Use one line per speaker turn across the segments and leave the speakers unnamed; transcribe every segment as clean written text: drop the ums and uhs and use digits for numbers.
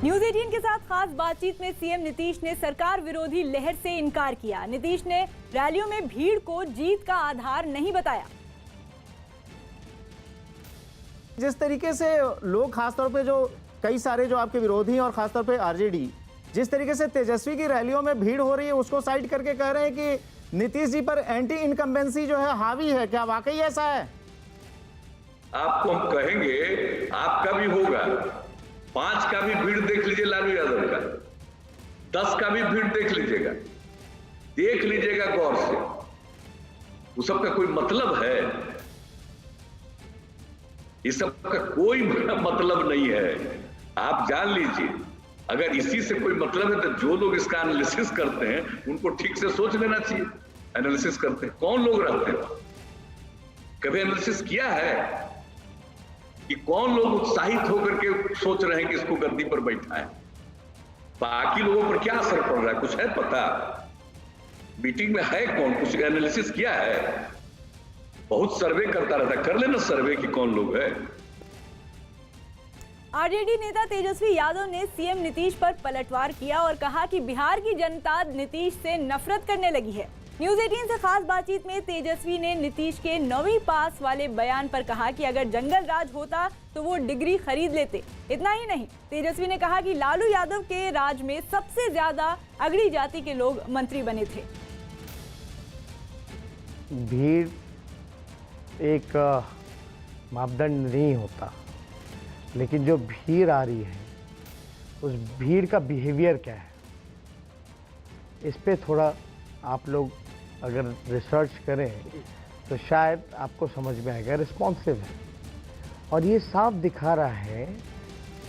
News 18 के साथ खास बातचीत में सीएम नीतीश ने सरकार विरोधी लहर से इनकार किया। नीतीश ने रैलियों में भीड़ को जीत का आधार नहीं बताया।
जिस तरीके से लोग खासतौर पे जो कई सारे जो आपके विरोधी हैं और खासतौर पे आरजेडी जिस तरीके से तेजस्वी की रैलियों में भीड़ हो रही है उसको साइड करके कह रहे हैं कि नीतीश जी पर एंटी इनकम्बेंसी जो है हावी है, क्या वाकई ऐसा है?
आपको हम कहेंगे आपका भी होगा, 5 का भी भीड़ देख लीजिए लालू यादव का, 10 का भी भीड़ देख लीजिएगा, देख लीजिएगा गौर से। वो सबका कोई मतलब है? इस सब का कोई मतलब नहीं है। आप जान लीजिए, अगर इसी से कोई मतलब है तो जो लोग इसका एनालिसिस करते हैं उनको ठीक से सोच लेना चाहिए। एनालिसिस करते हैं कौन लोग रहते हैं? कभी एनालिसिस किया है कि कौन लोग उत्साहित होकर के सोच रहे हैं कि इसको गद्दी पर बैठा है? बाकी लोगों पर क्या असर पड़ रहा है, कुछ है पता? मीटिंग में है कौन? कुछ एनालिसिस किया है? बहुत सर्वे करता रहता, कर लेना सर्वे कि कौन लोग है।
आरजेडी नेता तेजस्वी यादव ने सीएम नीतीश पर पलटवार किया और कहा कि बिहार की जनता नीतीश से नफरत करने लगी है। न्यूज 18 से खास बातचीत में तेजस्वी ने नीतीश के 9वीं पास वाले बयान पर कहा कि अगर जंगल राज होता तो वो डिग्री खरीद लेते। इतना ही नहीं, तेजस्वी ने कहा कि लालू यादव के राज में सबसे ज्यादा अगड़ी जाति के लोग मंत्री बने थे।
भीड़ एक मापदंड नहीं होता, लेकिन जो भीड़ आ रही है उस भीड़ का बिहेवियर क्या है, इस पे थोड़ा आप लोग अगर रिसर्च करें तो शायद आपको समझ में आएगा। रिस्पॉन्सिव है और ये साफ दिखा रहा है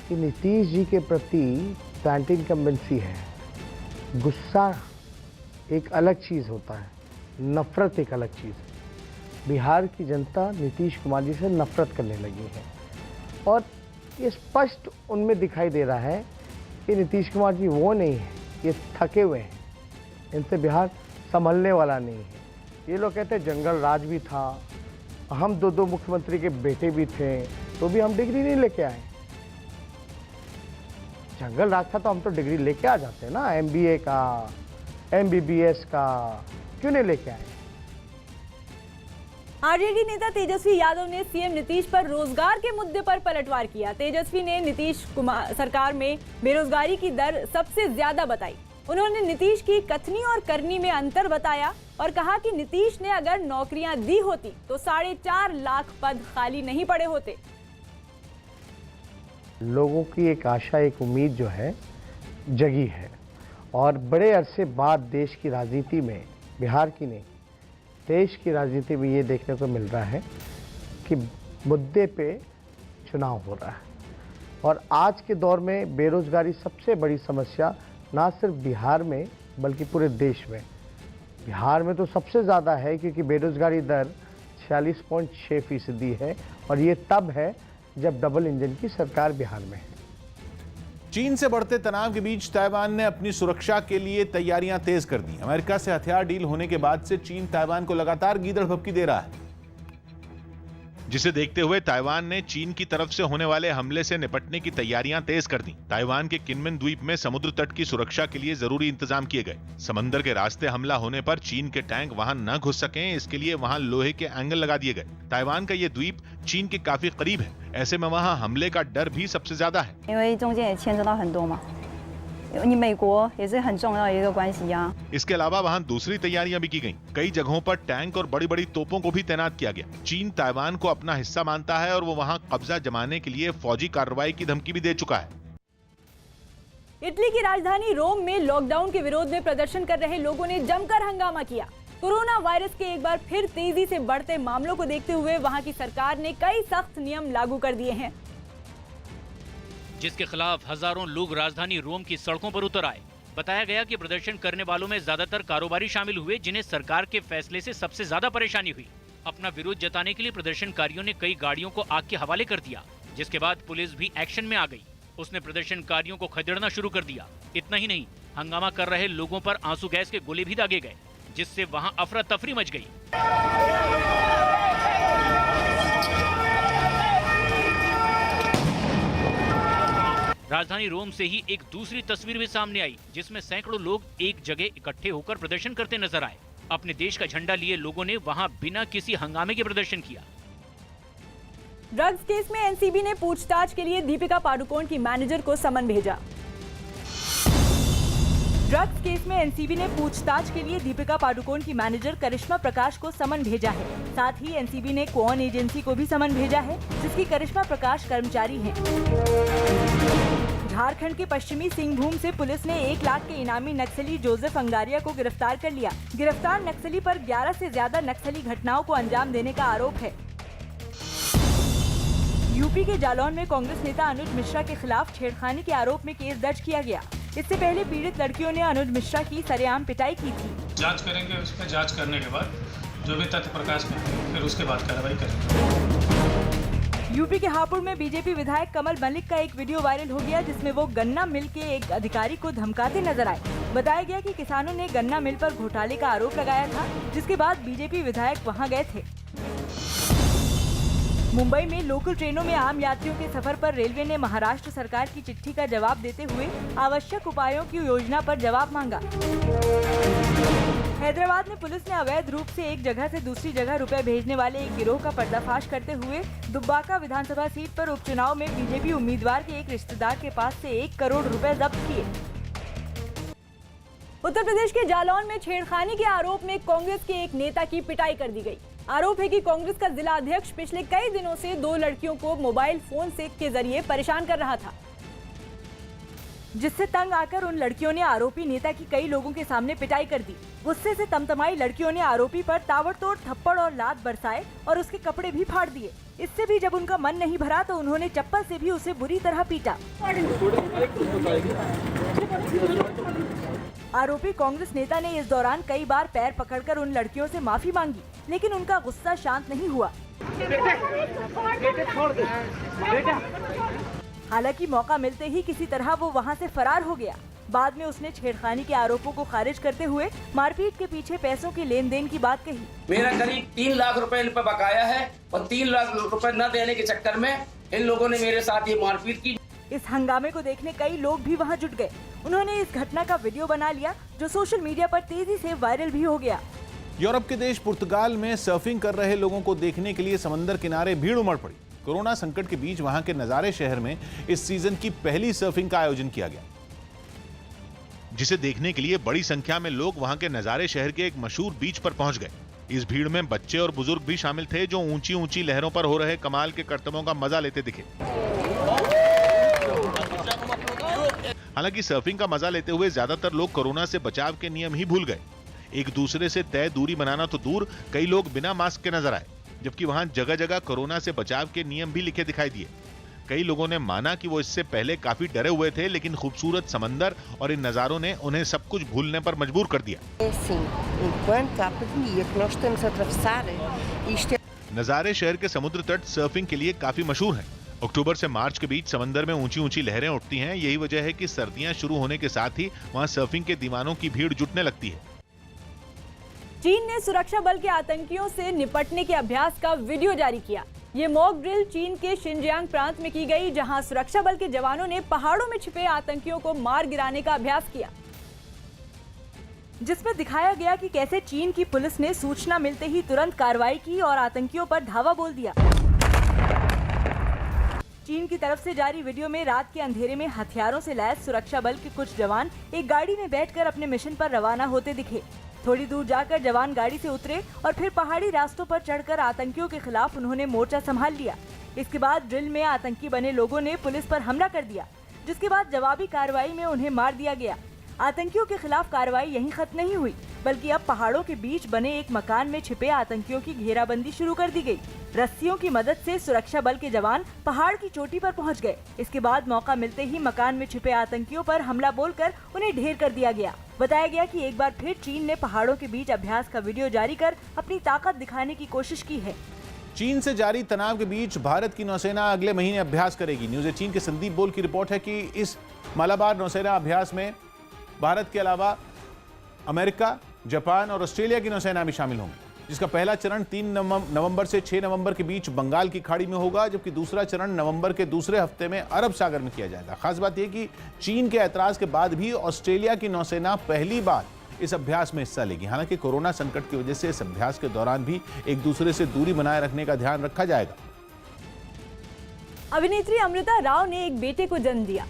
कि नीतीश जी के प्रति एंटी इनकम्बेंसी है। गुस्सा एक अलग चीज़ होता है, नफरत एक अलग चीज़ है। बिहार की जनता नीतीश कुमार जी से नफरत करने लगी है और ये स्पष्ट उनमें दिखाई दे रहा है कि नीतीश कुमार जी वो नहीं है, ये थके हुए हैं, इनसे बिहार संभलने वाला नहीं है। ये लोग कहते हैं जंगल राज भी था, हम दो मुख्यमंत्री के बेटे भी थे तो भी हम डिग्री नहीं लेके आए। जंगल राज था तो हम तो डिग्री लेके आ जाते ना, MBA का, MBBS का, क्यों नहीं लेके आए?
आरजेडी नेता तेजस्वी यादव ने सीएम नीतीश पर रोजगार के मुद्दे पर पलटवार किया। तेजस्वी ने नीतीश कुमार सरकार में बेरोजगारी की दर सबसे ज्यादा बताई। उन्होंने नीतीश की कथनी और करनी में अंतर बताया और कहा कि नीतीश ने अगर नौकरियां दी होती तो 4.5 लाख पद खाली नहीं पड़े होते।
लोगों की एक आशा, एक उम्मीद जो है जगी है और बड़े अरसे बाद देश की राजनीति में, बिहार की नहीं, देश की राजनीति में ये देखने को मिल रहा है कि मुद्दे पे चुनाव हो रहा है। और आज के दौर में बेरोजगारी सबसे बड़ी समस्या ना सिर्फ बिहार में बल्कि पूरे देश में। बिहार में तो सबसे ज़्यादा है क्योंकि बेरोजगारी दर 46.6% है और ये तब है जब डबल इंजन की सरकार बिहार में है।
चीन से बढ़ते तनाव के बीच ताइवान ने अपनी सुरक्षा के लिए तैयारियां तेज कर दी। अमेरिका से हथियार डील होने के बाद से चीन ताइवान को लगातार गीदड़ भभकी दे रहा है, जिसे देखते हुए ताइवान ने चीन की तरफ से होने वाले हमले से निपटने की तैयारियां तेज कर दी। ताइवान के किनमेन द्वीप में समुद्र तट की सुरक्षा के लिए जरूरी इंतजाम किए गए। समंदर के रास्ते हमला होने पर चीन के टैंक वहां न घुस सकें, इसके लिए वहां लोहे के एंगल लगा दिए गए। ताइवान का ये द्वीप चीन के काफी करीब है, ऐसे में वहां हमले का डर भी सबसे ज्यादा है। इसके अलावा वहां दूसरी तैयारियां भी की गईं। कई जगहों पर टैंक और बड़ी बड़ी तोपों को भी तैनात किया गया। चीन ताइवान को अपना हिस्सा मानता है और वो वहां कब्जा जमाने के लिए फौजी कार्रवाई की धमकी भी दे चुका है।
इटली की राजधानी रोम में लॉकडाउन के विरोध में प्रदर्शन कर रहे लोगों ने जमकर हंगामा किया। कोरोना वायरस के एक बार फिर तेजी से बढ़ते मामलों को देखते हुए वहां की सरकार ने कई सख्त नियम लागू कर दिए हैं,
जिसके खिलाफ हजारों लोग राजधानी रोम की सड़कों पर उतर आए। बताया गया कि प्रदर्शन करने वालों में ज्यादातर कारोबारी शामिल हुए, जिन्हें सरकार के फैसले से सबसे ज्यादा परेशानी हुई। अपना विरोध जताने के लिए प्रदर्शनकारियों ने कई गाड़ियों को आग के हवाले कर दिया, जिसके बाद पुलिस भी एक्शन में आ गई। उसने प्रदर्शनकारियों को खदेड़ना शुरू कर दिया। इतना ही नहीं, हंगामा कर रहे लोगों पर आंसू गैस के गोले भी दागे गए, जिससे वहां अफरा तफरी मच गई। राजधानी रोम से ही एक दूसरी तस्वीर भी सामने आई, जिसमें सैकड़ों लोग एक जगह इकट्ठे होकर प्रदर्शन करते नजर आए। अपने देश का झंडा लिए लोगों ने वहां बिना किसी हंगामे के प्रदर्शन किया।
ड्रग्स केस में एनसीबी ने पूछताछ के लिए दीपिका पादुकोण की मैनेजर को समन भेजा। ड्रग्स केस में एनसीबी ने पूछताछ के लिए दीपिका पादुकोण की मैनेजर करिश्मा प्रकाश को समन भेजा है। साथ ही एनसीबी ने क्वान एजेंसी को भी समन भेजा है, जिसकी करिश्मा प्रकाश कर्मचारी हैं। झारखंड के पश्चिमी सिंहभूम से पुलिस ने 1 लाख के इनामी नक्सली जोसेफ अंगारिया को गिरफ्तार कर लिया। गिरफ्तार नक्सली पर 11 से ज्यादा नक्सली घटनाओं को अंजाम देने का आरोप है। यूपी के जालौन में कांग्रेस नेता अनुज मिश्रा के खिलाफ छेड़खानी के आरोप में केस दर्ज किया गया। इससे पहले पीड़ित लड़कियों ने अनुज मिश्रा की सरेआम पिटाई की थी।
जांच करेंगे, उस पर जांच करने के बाद जो भी तथ्य प्रकाश में आएंगे, फिर उसके बाद कार्रवाई करेंगे।
यूपी के हापुड़ में बीजेपी विधायक कमल मलिक का एक वीडियो वायरल हो गया, जिसमें वो गन्ना मिल के एक अधिकारी को धमकाते नजर आए। बताया गया कि किसानों ने गन्ना मिल पर घोटाले का आरोप लगाया था, जिसके बाद बीजेपी विधायक वहां गए थे। मुंबई में लोकल ट्रेनों में आम यात्रियों के सफर पर रेलवे ने महाराष्ट्र सरकार की चिट्ठी का जवाब देते हुए आवश्यक उपायों की योजना पर जवाब मांगा। हैदराबाद में पुलिस ने अवैध रूप से एक जगह से दूसरी जगह रुपए भेजने वाले एक गिरोह का पर्दाफाश करते हुए दुब्बाका विधानसभा सीट पर उपचुनाव में बीजेपी उम्मीदवार के एक रिश्तेदार के पास से 1 करोड़ रुपए जब्त किए। उत्तर प्रदेश के जालौन में छेड़खानी के आरोप में कांग्रेस के एक नेता की पिटाई कर दी गई। आरोप है कि कांग्रेस का जिला अध्यक्ष पिछले कई दिनों से 2 लड़कियों को मोबाइल फोन से के जरिए परेशान कर रहा था, जिससे तंग आकर उन लड़कियों ने आरोपी नेता की कई लोगों के सामने पिटाई कर दी। गुस्से से तमतमाई लड़कियों ने आरोपी पर ताबड़तोड़ थप्पड़ और लात बरसाए और उसके कपड़े भी फाड़ दिए। इससे भी जब उनका मन नहीं भरा तो उन्होंने चप्पल से भी उसे बुरी तरह पीटा। आरोपी कांग्रेस नेता ने इस दौरान कई बार पैर पकड़कर उन लड़कियों से माफी मांगी, लेकिन उनका गुस्सा शांत नहीं हुआ। हालांकि मौका मिलते ही किसी तरह वो वहां से फरार हो गया। बाद में उसने छेड़खानी के आरोपों को खारिज करते हुए मारपीट के पीछे पैसों के लेन देन की बात कही।
मेरा करीब 3 लाख रुपए इन पर बकाया है और 3 लाख रुपए न देने के चक्कर में इन लोगों ने मेरे साथ ये मारपीट की।
इस हंगामे को देखने कई लोग भी वहां जुट गए। उन्होंने इस घटना का वीडियो बना लिया, जो सोशल मीडिया पर तेजी से वायरल भी हो गया।
यूरोप के देश पुर्तगाल में सर्फिंग कर रहे लोगों को देखने के लिए समंदर किनारे भीड़ उमड़ पड़ी। कोरोना संकट के बीच वहां के नजारे शहर में इस सीजन की पहली सर्फिंग का आयोजन किया गया, जिसे देखने के लिए बड़ी संख्या में लोग वहां के नजारे शहर के एक मशहूर बीच पर पहुंच गए। इस भीड़ में बच्चे और बुजुर्ग भी शामिल थे, जो ऊंची ऊंची लहरों पर हो रहे कमाल के करतबों का मजा लेते दिखे। हालांकि सर्फिंग का मजा लेते हुए ज्यादातर लोग कोरोना से बचाव के नियम ही भूल गए। एक दूसरे से तय दूरी बनाना तो दूर, कई लोग बिना मास्क के नजर आए, जबकि वहां जगह जगह कोरोना से बचाव के नियम भी लिखे दिखाई दिए। कई लोगों ने माना कि वो इससे पहले काफी डरे हुए थे, लेकिन खूबसूरत समंदर और इन नजारों ने उन्हें सब कुछ भूलने पर मजबूर कर दिया। नजारे शहर के समुद्र तट सर्फिंग के लिए काफी मशहूर हैं। अक्टूबर से मार्च के बीच समंदर में ऊंची ऊंची लहरें उठती हैं। यही वजह है कि सर्दियां शुरू होने के साथ ही वहां सर्फिंग के दीवानों की भीड़ जुटने लगती है।
चीन ने सुरक्षा बल के आतंकियों से निपटने के अभ्यास का वीडियो जारी किया। ये मॉक ड्रिल चीन के शिनजियांग प्रांत में की गई, जहां सुरक्षा बल के जवानों ने पहाड़ों में छिपे आतंकियों को मार गिराने का अभ्यास किया, जिसमें दिखाया गया कि कैसे चीन की पुलिस ने सूचना मिलते ही तुरंत कार्रवाई की और आतंकियों पर धावा बोल दिया। चीन की तरफ से जारी वीडियो में रात के अंधेरे में हथियारों से लैस सुरक्षा बल के कुछ जवान एक गाड़ी में बैठकर अपने मिशन पर रवाना होते दिखे। थोड़ी दूर जाकर जवान गाड़ी से उतरे और फिर पहाड़ी रास्तों पर चढ़कर आतंकियों के खिलाफ उन्होंने मोर्चा संभाल लिया। इसके बाद ड्रिल में आतंकी बने लोगों ने पुलिस पर हमला कर दिया, जिसके बाद जवाबी कार्रवाई में उन्हें मार दिया गया। आतंकियों के खिलाफ कार्रवाई यहीं खत्म नहीं हुई, बल्कि अब पहाड़ों के बीच बने एक मकान में छिपे आतंकियों की घेराबंदी शुरू कर दी गई। रस्सियों की मदद से सुरक्षा बल के जवान पहाड़ की चोटी पर पहुंच गए। इसके बाद मौका मिलते ही मकान में छिपे आतंकियों पर हमला बोलकर उन्हें ढेर कर दिया गया। बताया गया कि एक बार फिर चीन ने पहाड़ों के बीच अभ्यास का वीडियो जारी कर अपनी ताकत दिखाने की कोशिश की है।
चीन से जारी तनाव के बीच भारत की नौसेना अगले महीने अभ्यास करेगी। न्यूज़ 18 के संदीप बोल की रिपोर्ट है कि इस मालाबार नौसेना अभ्यास में भारत के अलावा अमेरिका, जापान और ऑस्ट्रेलिया की नौसेना भी शामिल होंगी। जिसका पहला चरण 3 नवंबर से 6 नवंबर के बीच बंगाल की खाड़ी में होगा, जबकि दूसरा चरण नवंबर के दूसरे हफ्ते में अरब सागर में किया जाएगा। खास बात यह कि चीन के ऐतराज के बाद भी ऑस्ट्रेलिया की नौसेना पहली बार इस अभ्यास में हिस्सा लेगी। हालांकि कोरोना संकट की वजह से इस अभ्यास के दौरान भी एक दूसरे से दूरी बनाए रखने का ध्यान रखा जाएगा।
अभिनेत्री अमृता राव ने एक बेटे को जन्म दिया।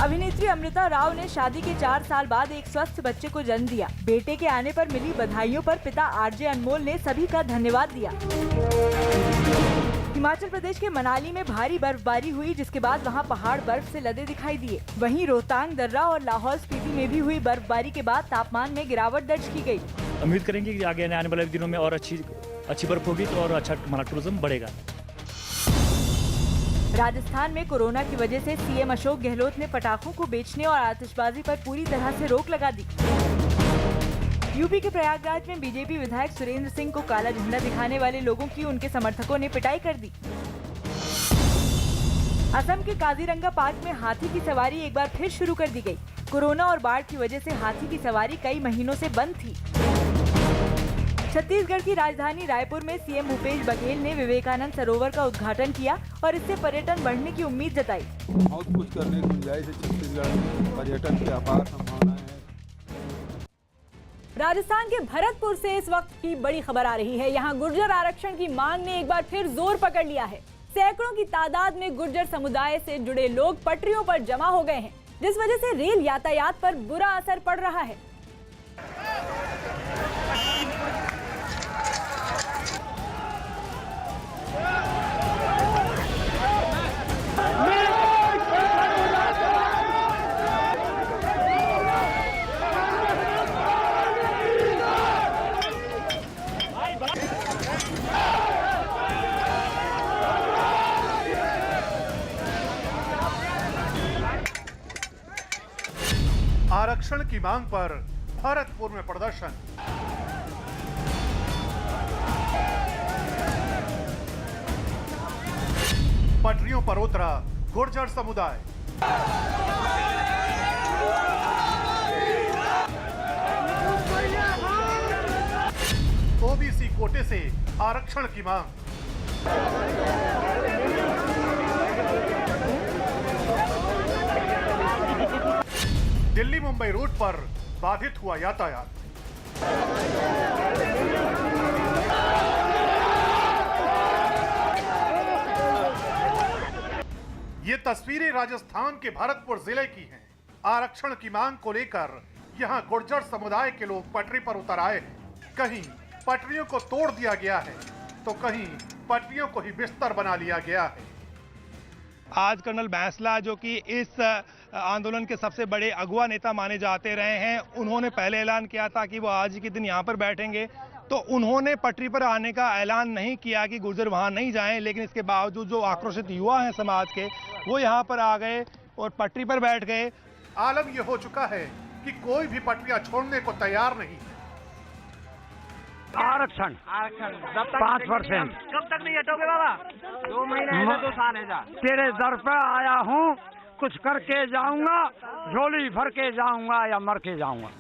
अभिनेत्री अमृता राव ने शादी के 4 साल बाद एक स्वस्थ बच्चे को जन्म दिया। बेटे के आने पर मिली बधाइयों पर पिता आरजे अनमोल ने सभी का धन्यवाद दिया। हिमाचल प्रदेश के मनाली में भारी बर्फबारी हुई, जिसके बाद वहां पहाड़ बर्फ से लदे दिखाई दिए। वहीं रोहतांग, दर्रा और लाहौल स्पीति में भी हुई बर्फबारी के बाद तापमान में गिरावट दर्ज की गई।
उम्मीद करेंगे कि आगे आने वाले दिनों में और अच्छी बर्फ होगी तो और अच्छा हमारा टूरिज्म बढ़ेगा।
राजस्थान में कोरोना की वजह से सीएम अशोक गहलोत ने पटाखों को बेचने और आतिशबाजी पर पूरी तरह से रोक लगा दी। यूपी के प्रयागराज में बीजेपी विधायक सुरेंद्र सिंह को काला झंडा दिखाने वाले लोगों की उनके समर्थकों ने पिटाई कर दी। असम के काजीरंगा पार्क में हाथी की सवारी एक बार फिर शुरू कर दी गई। कोरोना और बाढ़ की वजह से हाथी की सवारी कई महीनों से बंद थी। छत्तीसगढ़ की राजधानी रायपुर में सीएम भूपेश बघेल ने विवेकानंद सरोवर का उद्घाटन किया और इससे पर्यटन बढ़ने की उम्मीद जताई।
बहुत कुछ करने की गुंजाइश है छत्तीसगढ़ में, पर्यटन की अपार संभावनाएं है।
राजस्थान के भरतपुर से इस वक्त की बड़ी खबर आ रही है। यहाँ गुर्जर आरक्षण की मांग ने एक बार फिर जोर पकड़ लिया है। सैकड़ों की तादाद में गुर्जर समुदाय से जुड़े लोग पटरियों पर जमा हो गए हैं, जिस वजह से रेल यातायात पर बुरा असर पड़ रहा है।
आरक्षण की मांग पर भरतपुर में प्रदर्शन। पटरियों पर उतरा गुर्जर समुदाय। ओबीसी कोटे से आरक्षण की मांग। दिल्ली मुंबई रूट पर बाधित हुआ यातायात। ये तस्वीरें राजस्थान के भरतपुर जिले की हैं। आरक्षण की मांग को लेकर यहां गुर्जर समुदाय के लोग पटरी पर उतर आए हैं। कहीं पटरियों को तोड़ दिया गया है तो कहीं पटरियों को ही बिस्तर बना लिया गया है।
आज कर्नल बैंसला, जो कि इस आंदोलन के सबसे बड़े अगुवा नेता माने जाते रहे हैं, उन्होंने पहले ऐलान किया था कि वो आज के दिन यहाँ पर बैठेंगे, तो उन्होंने पटरी पर आने का ऐलान नहीं किया कि गुर्जर वहाँ नहीं जाएं। लेकिन इसके बावजूद जो आक्रोशित युवा हैं समाज के, वो यहाँ पर आ गए और पटरी पर बैठ गए।
आलम यह हो चुका है कि कोई भी पटरियां छोड़ने को तैयार नहीं।
आरक्षण 5%।
कब तक नहीं हटोगे बाबा? 2 महीने है, 2 साल है।
तेरे दर पे आया हूँ, कुछ करके जाऊंगा, झोली भर के जाऊंगा या मर के जाऊंगा।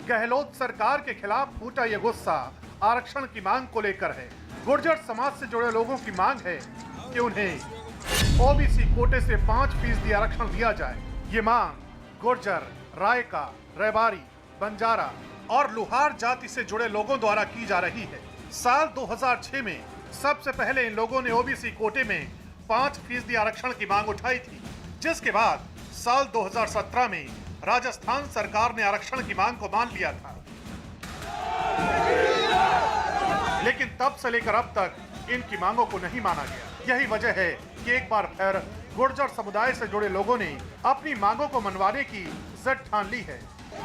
गहलोत सरकार के खिलाफ फूटा ये गुस्सा आरक्षण की मांग को लेकर है। गुर्जर समाज से जुड़े लोगों की मांग है कि उन्हें ओबीसी कोटे से 5% आरक्षण दिया जाए। ये मांग गुर्जर, रायका, रेबारी, बंजारा और लुहार जाति से जुड़े लोगों द्वारा की जा रही है। साल 2006 में सबसे पहले इन लोगों ने ओबीसी कोटे में 5% आरक्षण की मांग उठाई थी, जिसके बाद साल 2017 में राजस्थान सरकार ने आरक्षण की मांग को मान लिया था। लेकिन तब से लेकर अब तक इनकी मांगों को नहीं माना गया। यही वजह है कि एक बार फिर गुर्जर समुदाय से जुड़े लोगों ने अपनी मांगों को मनवाने की जिद ठान ली है।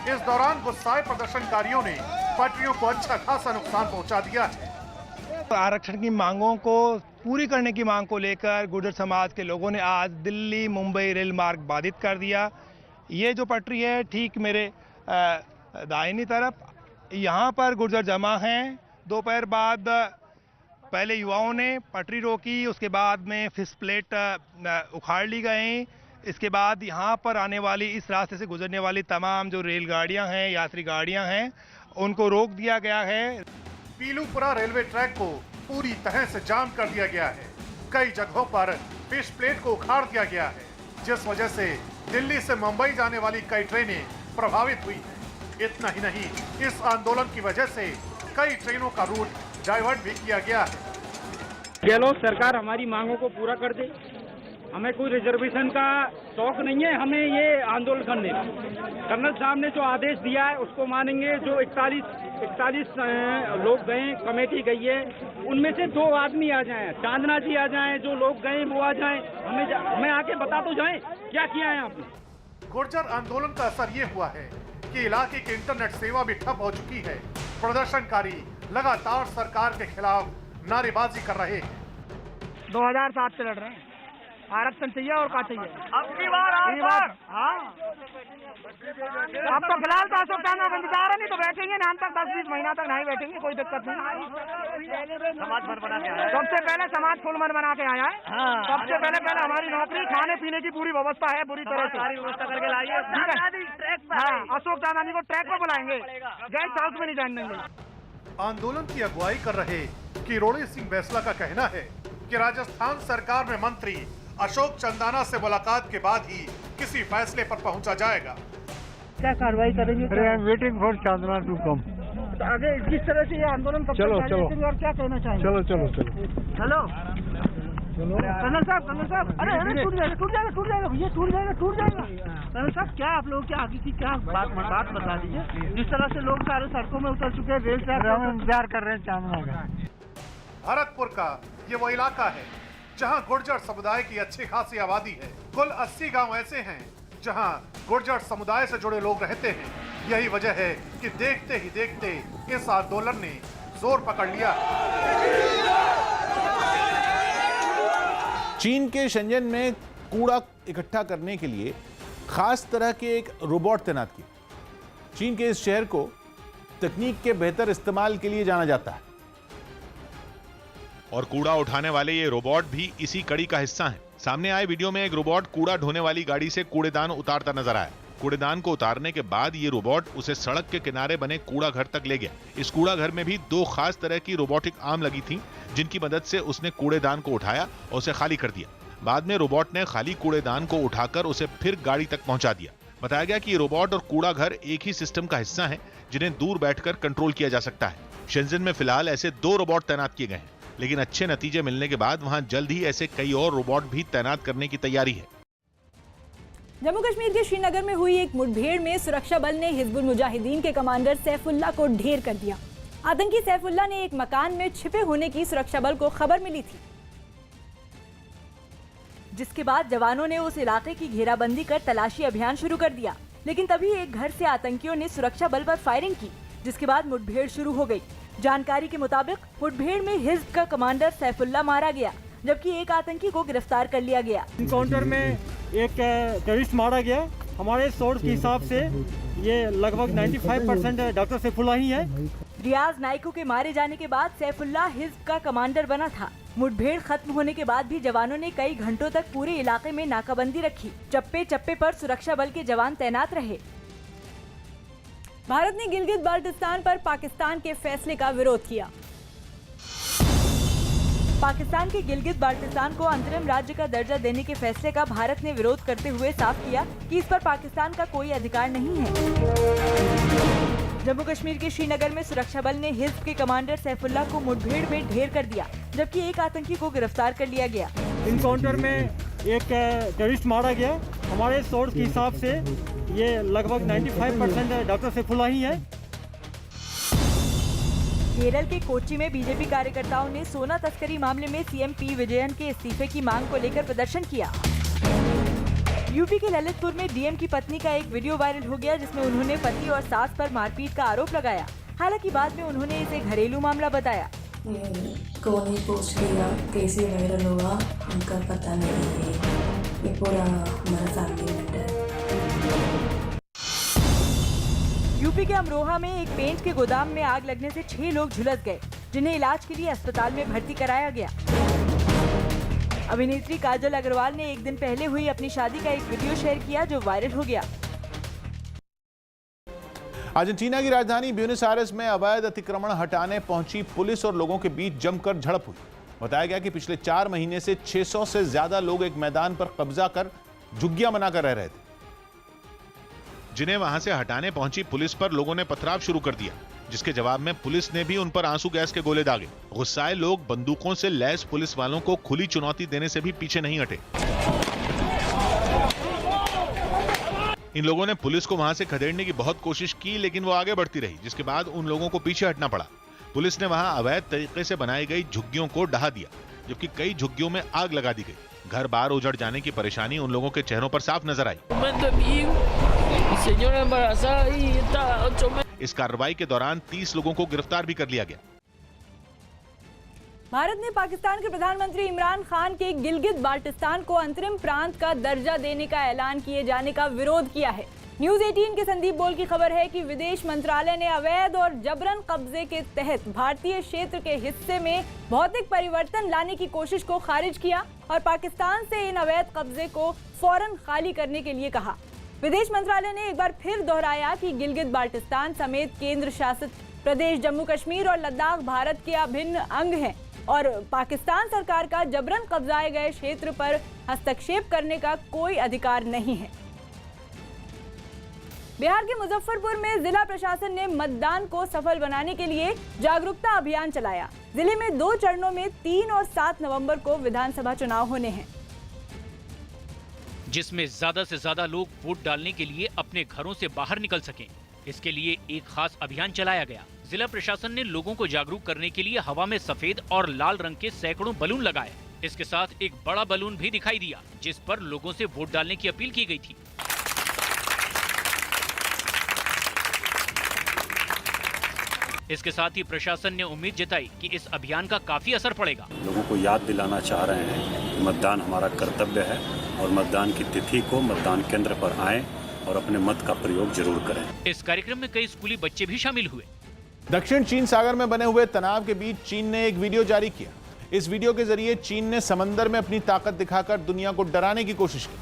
इस दौरान गुस्साए प्रदर्शनकारियों ने पटरियों को अच्छा खासा नुकसान पहुंचा दिया है।
आरक्षण की मांगों को पूरी करने की मांग को लेकर गुर्जर समाज के लोगों ने आज दिल्ली मुंबई रेल मार्ग बाधित कर दिया। ये जो पटरी है ठीक मेरे दाहिनी तरफ, यहाँ पर गुर्जर जमा हैं। दोपहर बाद पहले युवाओं ने पटरी रोकी, उसके बाद में फिश प्लेट उखाड़ ली गई। इसके बाद यहाँ पर आने वाली, इस रास्ते से गुजरने वाली तमाम जो रेलगाड़ियाँ हैं, यात्री गाड़ियाँ हैं, उनको रोक दिया गया है।
पीलूपुरा रेलवे ट्रैक को पूरी तरह से जाम कर दिया गया है। कई जगहों पर फिश प्लेट को उखाड़ दिया गया है, जिस वजह से दिल्ली से मुंबई जाने वाली कई ट्रेनें प्रभावित हुई हैं। इतना ही नहीं, इस आंदोलन की वजह से कई ट्रेनों का रूट डाइवर्ट भी किया गया है।
गहलोत सरकार हमारी मांगों को पूरा कर दे। हमें कोई रिजर्वेशन का शौक नहीं है, हमें ये आंदोलन करने। कर्नल साहब ने जो आदेश दिया है उसको मानेंगे। जो 41 लोग गए, कमेटी गई है, उनमें से 2 आदमी आ जाएं, चांदना जी आ जाएं, जो लोग गए वो आ जाएं, हमें आके बता तो जाएं क्या किया है आपने।
गुर्जर आंदोलन का असर ये हुआ है कि इलाके की इंटरनेट सेवा भी ठप हो चुकी है। प्रदर्शनकारी लगातार सरकार के खिलाफ नारेबाजी कर रहे हैं।
2007 से लड़ रहे हैं, आरक्षण चाहिए और क्या चाहिए।
अब की बार
हाँ, अब तो फिलहाल तो अशोक चंद्र इंतजार है, नहीं तो बैठेंगे ना, 10-20 महीना तक नहीं बैठेंगे, कोई दिक्कत नहीं।
समाज भर बना के आया है।
सबसे पहले समाज फुल मन बना के आया है। सबसे पहले हमारी नौकरी, खाने पीने की पूरी व्यवस्था है, बुरी तरह से
सारी व्यवस्था करके लाइए।
हाँ, अशोक चंद्र को ट्रैक पर बुलाएंगे, गेस्ट हाउस में नहीं जाने देंगे।
आंदोलन की अगुवाई कर रहे किरोड़ी सिंह बैसला का कहना है कि राजस्थान सरकार में मंत्री अशोक चंदाना से मुलाकात के बाद ही किसी फैसले पर पहुंचा जाएगा।
क्या कार्रवाई करेंगे?
Waiting for Chandana to come.
आगे किस तरह से ये आंदोलन कब
चलो
तक जारी रखेंगे और क्या कहना चाहेंगे?
चलो
हेलो कर्नल साहब, अरे टूट जाएगा भैया, टूट जाएगा। कर्नल साहब, क्या आप लोगों के आगे की क्या बात बता दीजिए। जिस तरह से लोग सारे सड़कों में उतर चुके हैं, रेल ट्रैक
हम इंतजार कर रहे हैं चांदना का।
भरतपुर का ये वो इलाका है जहां गुर्जर समुदाय की अच्छी खासी आबादी है। कुल 80 गांव ऐसे हैं जहां गुर्जर समुदाय से जुड़े लोग रहते हैं। यही वजह है कि देखते ही देखते इस आंदोलन ने जोर पकड़ लिया।
चीन के शेंजन में कूड़ा इकट्ठा करने के लिए खास तरह के एक रोबोट तैनात किया। चीन के इस शहर को तकनीक के बेहतर इस्तेमाल के लिए जाना जाता है
और कूड़ा उठाने वाले ये रोबोट भी इसी कड़ी का हिस्सा हैं। सामने आए वीडियो में एक रोबोट कूड़ा ढोने वाली गाड़ी से कूड़ेदान उतारता नजर आया। कूड़ेदान को उतारने के बाद ये रोबोट उसे सड़क के किनारे बने कूड़ा घर तक ले गया। इस कूड़ा घर में भी 2 खास तरह की रोबोटिक आर्म लगी थी, जिनकी मदद से उसने कूड़ेदान को उठाया और उसे खाली कर दिया। बाद में रोबोट ने खाली कूड़ेदान को उठाकर उसे फिर गाड़ी तक पहुंचा दिया। बताया गया कि ये रोबोट और कूड़ा घर एक ही सिस्टम का हिस्सा है, जिन्हें दूर बैठकर कंट्रोल किया जा सकता है। शेंजन में फिलहाल ऐसे 2 रोबोट तैनात किए गए हैं, लेकिन अच्छे नतीजे मिलने के बाद वहां जल्द ही ऐसे कई और रोबोट भी तैनात करने की तैयारी है।
जम्मू कश्मीर के श्रीनगर में हुई एक मुठभेड़ में सुरक्षा बल ने हिजबुल मुजाहिदीन के कमांडर सैफुल्लाह को ढेर कर दिया। आतंकी सैफुल्लाह ने एक मकान में छिपे होने की सुरक्षा बल को खबर मिली थी, जिसके बाद जवानों ने उस इलाके की घेराबंदी कर तलाशी अभियान शुरू कर दिया। लेकिन तभी एक घर से आतंकियों ने सुरक्षा बल पर फायरिंग की, जिसके बाद मुठभेड़ शुरू हो गई। जानकारी के मुताबिक मुठभेड़ में हिजब का कमांडर सैफुल्लाह मारा गया, जबकि एक आतंकी को गिरफ्तार कर लिया गया।
इनकाउंटर में एक टेररिस्ट मारा गया। हमारे सोर्स के हिसाब से ये लगभग 95% डॉक्टर सैफुल्लाह ही है।
रियाज नाइकू के मारे जाने के बाद सैफुल्लाह हिजब का कमांडर बना था। मुठभेड़ खत्म होने के बाद भी जवानों ने कई घंटों तक पूरे इलाके में नाकाबंदी रखी। चप्पे चप्पे पर सुरक्षा बल के जवान तैनात रहे। भारत ने गिलगित बाल्टिस्तान पर पाकिस्तान के फैसले का विरोध किया। पाकिस्तान के गिलगित बाल्टिस्तान को अंतरिम राज्य का दर्जा देने के फैसले का भारत ने विरोध करते हुए साफ किया कि इस पर पाकिस्तान का कोई अधिकार नहीं है। जम्मू कश्मीर के श्रीनगर में सुरक्षा बल ने हिजब के कमांडर सैफुल्लाह को मुठभेड़ में ढेर कर दिया, जबकि एक आतंकी को गिरफ्तार कर लिया गया।
इनकाउंटर में एक टेररिस्ट मारा गया। हमारे सोर्स के हिसाब से ये लगभग 95% डॉक्टर सैफुल्लाह ही है।
केरल के कोच्चि में बीजेपी कार्यकर्ताओं ने सोना तस्करी मामले में सीएम पी विजयन के इस्तीफे की मांग को लेकर प्रदर्शन किया। यूपी के ललितपुर में डीएम की पत्नी का एक वीडियो वायरल हो गया, जिसमें उन्होंने पति और सास पर मारपीट का आरोप लगाया। हालांकि बाद में उन्होंने इसे घरेलू मामला बताया।
कौन ही पोस्ट किया, कैसे वायरल होगा, हमका पता नहीं है। ये पूरा हमारा फैमिली मैटर है।
यूपी के अमरोहा में एक पेंट के गोदाम में आग लगने से 6 लोग झुलस गए, जिन्हें इलाज के लिए अस्पताल में भर्ती कराया गया। अभिनेत्री काजल अग्रवाल ने एक दिन पहले हुई अपनी शादी का एक वीडियो शेयर किया जो वायरल हो गया।
अर्जेंटीना की राजधानी ब्यूनस आयर्स में अवैध अतिक्रमण हटाने पहुंची पुलिस और लोगों के बीच जमकर झड़प हुई। बताया गया कि पिछले 4 महीने से 600 से ज्यादा लोग एक मैदान पर कब्जा कर झुग्गियां बनाकर रह रहे थे, जिन्हें वहां से हटाने पहुंची पुलिस पर लोगों ने पथराव शुरू कर दिया, जिसके जवाब में पुलिस ने भी उन पर आंसू गैस के गोले दागे। गुस्साए लोग बंदूकों से लैस पुलिस वालों को खुली चुनौती देने से भी पीछे नहीं हटे। इन लोगों ने पुलिस को वहां से खदेड़ने की बहुत कोशिश की, लेकिन वो आगे बढ़ती रही, जिसके बाद उन लोगों को पीछे हटना पड़ा। पुलिस ने वहां अवैध तरीके से बनाई गई झुग्गियों को ढहा दिया, जबकि कई झुग्गियों में आग लगा दी गई। घर बार उजड़ जाने की परेशानी उन लोगों के चेहरों पर साफ नजर आई। इस कार्रवाई के दौरान 30 लोगों को गिरफ्तार भी कर लिया गया।
भारत ने पाकिस्तान के प्रधानमंत्री इमरान खान के गिलगित बाल्टिस्तान को अंतरिम प्रांत का दर्जा देने का ऐलान किए जाने का विरोध किया है। न्यूज 18 के संदीप बोल की खबर है कि विदेश मंत्रालय ने अवैध और जबरन कब्जे के तहत भारतीय क्षेत्र के हिस्से में भौतिक परिवर्तन लाने की कोशिश को खारिज किया और पाकिस्तान से इन अवैध कब्जे को फौरन खाली करने के लिए कहा। विदेश मंत्रालय ने एक बार फिर दोहराया कि गिलगित बाल्टिस्तान समेत केंद्र शासित प्रदेश जम्मू कश्मीर और लद्दाख भारत के अभिन्न अंग हैं और पाकिस्तान सरकार का जबरन कब्जाए गए क्षेत्र पर हस्तक्षेप करने का कोई अधिकार नहीं है। बिहार के मुजफ्फरपुर में जिला प्रशासन ने मतदान को सफल बनाने के लिए जागरूकता अभियान चलाया। जिले में 2 चरणों में 3 और 7 नवंबर को विधानसभा चुनाव होने हैं,
जिसमें ज्यादा से ज्यादा लोग वोट डालने के लिए अपने घरों से बाहर निकल सकें। इसके लिए एक खास अभियान चलाया गया। जिला प्रशासन ने लोगों को जागरूक करने के लिए हवा में सफेद और लाल रंग के सैकड़ों बलून लगाए। इसके साथ एक बड़ा बलून भी दिखाई दिया, जिस पर लोगों से वोट डालने की अपील की गई थी। इसके साथ ही प्रशासन ने उम्मीद जताई कि इस अभियान का काफी असर पड़ेगा।
लोगों को याद दिलाना चाह रहे हैं, मतदान हमारा कर्तव्य है और मतदान की तिथि को मतदान केंद्र पर आएं और अपने मत का प्रयोग जरूर करें।
इस कार्यक्रम में कई स्कूली बच्चे भी शामिल हुए।
दक्षिण चीन सागर में बने हुए तनाव के बीच चीन ने एक वीडियो जारी किया। इस वीडियो के जरिए चीन ने समंदर में अपनी ताकत दिखाकर दुनिया को डराने की कोशिश की।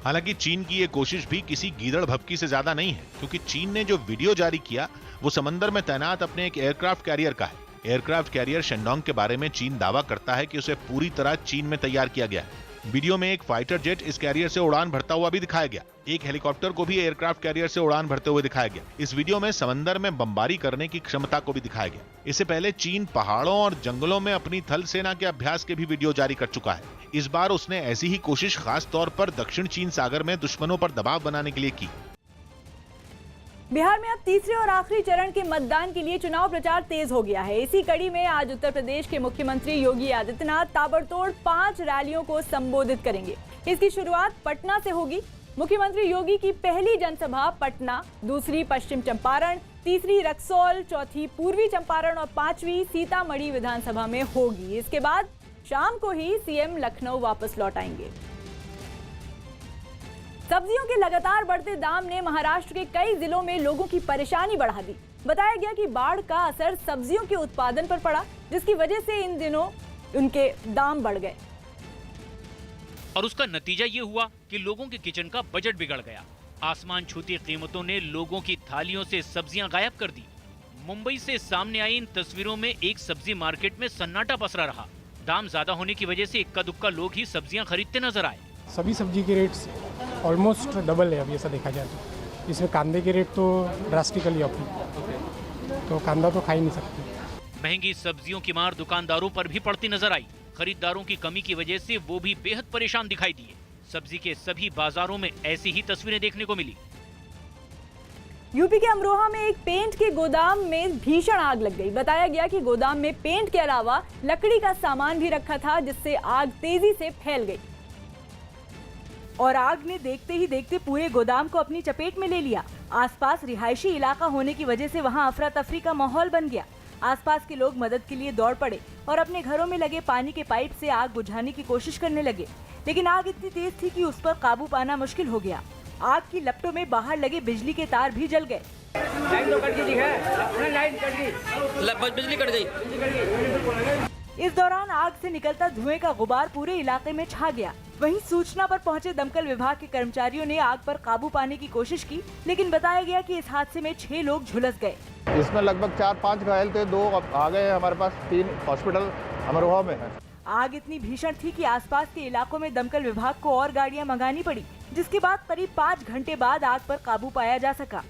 हालांकि चीन की यह कोशिश भी किसी गीदड़ भभकी से ज्यादा नहीं है, क्योंकि चीन ने जो वीडियो जारी किया वो समंदर में तैनात अपने एक एयरक्राफ्ट कैरियर का है। एयरक्राफ्ट कैरियर शेंडोंग के बारे में चीन दावा करता है कि उसे पूरी तरह चीन में तैयार किया गया है। वीडियो में एक फाइटर जेट इस कैरियर से उड़ान भरता हुआ भी दिखाया गया। एक हेलीकॉप्टर को भी एयरक्राफ्ट कैरियर से उड़ान भरते हुए दिखाया गया। इस वीडियो में समंदर में बमबारी करने की क्षमता को भी दिखाया गया। इससे पहले चीन पहाड़ों और जंगलों में अपनी थल सेना के अभ्यास के भी वीडियो जारी कर चुका है। इस बार उसने ऐसी ही कोशिश खास तौर पर दक्षिण चीन सागर में दुश्मनों पर दबाव बनाने के लिए की।
बिहार में अब तीसरे और आखिरी चरण के मतदान के लिए चुनाव प्रचार तेज हो गया है। इसी कड़ी में आज उत्तर प्रदेश के मुख्यमंत्री योगी आदित्यनाथ ताबड़तोड़ 5 रैलियों को संबोधित करेंगे। इसकी शुरुआत पटना से होगी। मुख्यमंत्री योगी की पहली जनसभा पटना, दूसरी पश्चिम चंपारण, तीसरी रक्सौल, चौथी पूर्वी चंपारण और 5वीं सीतामढ़ी विधानसभा में होगी। इसके बाद शाम को ही सीएम लखनऊ वापस लौट आएंगे। सब्जियों के लगातार बढ़ते दाम ने महाराष्ट्र के कई जिलों में लोगों की परेशानी बढ़ा दी। बताया गया कि बाढ़ का असर सब्जियों के उत्पादन पर पड़ा, जिसकी वजह से इन दिनों उनके दाम बढ़ गए।
और उसका नतीजा ये हुआ कि लोगों के किचन का बजट बिगड़ गया। आसमान छूती कीमतों ने लोगों की थालियों से सब्जियां गायब कर दी। मुंबई से सामने आई इन तस्वीरों में एक सब्जी मार्केट में सन्नाटा पसरा रहा। दाम ज्यादा होने की वजह से इक्का दुक्का लोग ही सब्जियां खरीदते नजर आए।
सभी सब्जी के रेट्स ऑलमोस्ट डबल है अभी, ऐसा देखा जाए तो। इसमें कांदे के रेट तो ड्रास्टिकली अप है, तो कांदा तो खा ही नहीं सकते।
महंगी सब्जियों की मार दुकानदारों पर भी पड़ती नजर आई। खरीदारों की कमी की वजह से वो भी बेहद परेशान दिखाई दिए। सब्जी के सभी बाजारों में ऐसी ही तस्वीरें देखने को मिली।
यूपी के अमरोहा में एक पेंट के गोदाम में भीषण आग लग गई। बताया गया कि गोदाम में पेंट के अलावा लकड़ी का सामान भी रखा था, जिससे आग तेजी से फैल गई और आग ने देखते ही देखते पूरे गोदाम को अपनी चपेट में ले लिया। आसपास रिहायशी इलाका होने की वजह से वहां अफरा तफरी का माहौल बन गया। आसपास के लोग मदद के लिए दौड़ पड़े और अपने घरों में लगे पानी के पाइप से आग बुझाने की कोशिश करने लगे, लेकिन आग इतनी तेज थी कि उस पर काबू पाना मुश्किल हो गया। आग की लपटों में बाहर लगे बिजली के तार भी जल गए।
लाइन तो कट गई है, लाइन कट गई, बिजली कट गई।
इस दौरान आग से से निकलता धुएं का गुबार पूरे इलाके में छा गया। वहीं सूचना पर पहुंचे दमकल विभाग के कर्मचारियों ने आग पर काबू पाने की कोशिश की, लेकिन बताया गया कि इस हादसे में 6 लोग झुलस गए।
इसमें लगभग 4-5 घायल थे, 2 आ गए हमारे पास, 3 हॉस्पिटल अमरोहा में है।
आग इतनी भीषण थी कि आसपास के इलाकों में दमकल विभाग को और गाड़ियां मंगानी पड़ी, जिसके बाद करीब 5 घंटे बाद आग पर काबू पाया जा सका।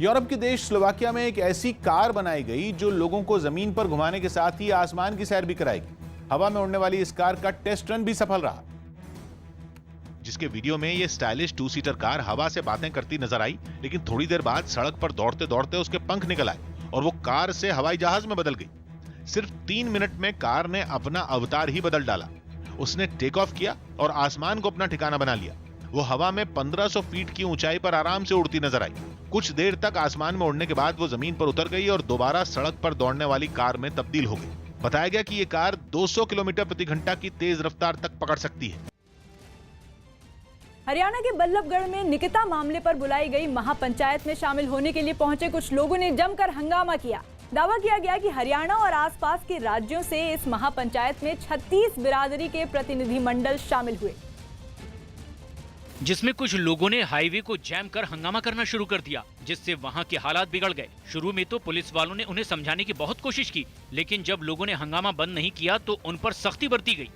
यूरोप के देश स्लोवाकिया में एक ऐसी कार बनाई गई जो लोगों को जमीन पर घुमाने के साथ ही आसमान की सैर भी कराएगी। हवा में उड़ने वाली इस कार का टेस्ट रन भी सफल रहा,
जिसके वीडियो में ये स्टाइलिश 2 सीटर कार हवा से बातें करती नजर आई, लेकिन थोड़ी देर बाद सड़क पर दौड़ते दौड़ते उसके पंख निकल आए और वो कार से हवाई जहाज में बदल गई। सिर्फ 3 मिनट में कार ने अपना अवतार ही बदल डाला। उसने टेक ऑफ किया और आसमान को अपना ठिकाना बना लिया। वो हवा में 1500 फीट की ऊंचाई पर आराम से उड़ती नजर आई। कुछ देर तक आसमान में उड़ने के बाद वो जमीन पर उतर गई और दोबारा सड़क पर दौड़ने वाली कार में तब्दील हो गई। बताया गया कि ये कार 200 किलोमीटर प्रति घंटा की तेज रफ्तार तक पकड़ सकती है।
हरियाणा के बल्लभगढ़ में निकिता मामले पर बुलाई गई महापंचायत में शामिल होने के लिए पहुंचे कुछ लोगों ने जमकर हंगामा किया। दावा किया गया कि हरियाणा और आसपास के राज्यों से इस महापंचायत में 36 बिरादरी के प्रतिनिधिमंडल शामिल हुए,
जिसमें कुछ लोगों ने हाईवे को जैम कर हंगामा करना शुरू कर दिया, जिससे वहां के हालात बिगड़ गए। शुरू में तो पुलिस वालों ने उन्हें समझाने की बहुत कोशिश की, लेकिन जब लोगों ने हंगामा बंद नहीं किया तो उन पर सख्ती बरती गई।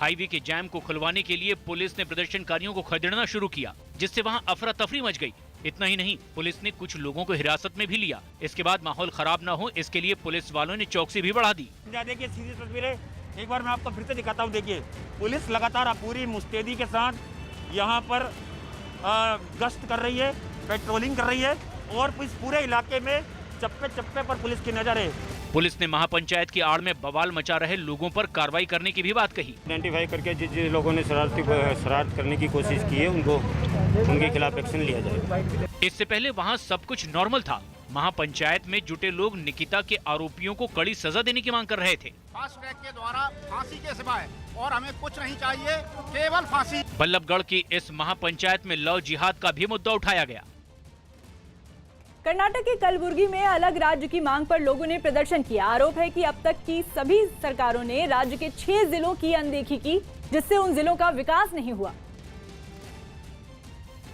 हाईवे के जैम को खुलवाने के लिए पुलिस ने प्रदर्शनकारियों को खदेड़ना शुरू किया, जिससे वहां अफरा तफरी मच गई। इतना ही नहीं, पुलिस ने कुछ लोगों को हिरासत में भी लिया। इसके बाद माहौल खराब न हो, इसके लिए पुलिस वालों ने चौकसी भी बढ़ा दी।
देखिए सीधी तस्वीरें एक बार मैं आपको फिर से दिखाता हूँ। देखिए पुलिस लगातार पूरी मुस्तैदी के साथ यहाँ पर गश्त कर रही है, पेट्रोलिंग कर रही है और इस पूरे इलाके में चप्पे चप्पे पर पुलिस की नजर है।
पुलिस ने महापंचायत की आड़ में बवाल मचा रहे लोगों पर कार्रवाई करने की भी बात कही।
आइडेंटिफाई करके जिन लोगों ने शरारत करने की कोशिश की है उनके खिलाफ एक्शन लिया जाए।
इससे पहले वहाँ सब कुछ नॉर्मल था। महापंचायत में जुटे लोग निकिता के आरोपियों को कड़ी सजा देने की मांग कर रहे थे।
फास्ट ट्रैक के द्वारा फांसी के सिवाय और हमें कुछ नहीं चाहिए, केवल फांसी।
बल्लभगढ़ की इस महापंचायत में लव जिहाद का भी मुद्दा उठाया गया।
कर्नाटक के कलबुर्गी में अलग राज्य की मांग पर लोगों ने प्रदर्शन किया। आरोप है कि अब तक की सभी सरकारों ने राज्य के 6 जिलों की अनदेखी की, जिससे उन जिलों का विकास नहीं हुआ।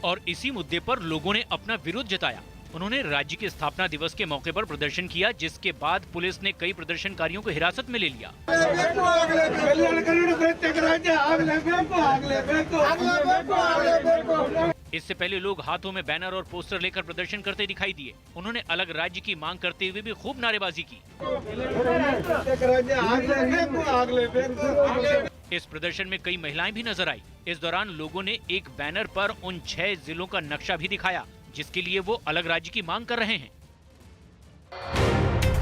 और इसी मुद्दे पर लोगों ने अपना विरोध जताया। उन्होंने राज्य के स्थापना दिवस के मौके पर प्रदर्शन किया, जिसके बाद पुलिस ने कई प्रदर्शनकारियों को हिरासत में ले लिया। इससे पहले लोग हाथों में बैनर और पोस्टर लेकर प्रदर्शन करते दिखाई दिए। उन्होंने अलग राज्य की मांग करते हुए भी खूब नारेबाजी की। इस प्रदर्शन में कई महिलाएं भी नजर आई। इस दौरान लोगों ने एक बैनर पर उन 6 जिलों का नक्शा भी दिखाया, जिसके लिए वो अलग राज्य की मांग कर रहे हैं।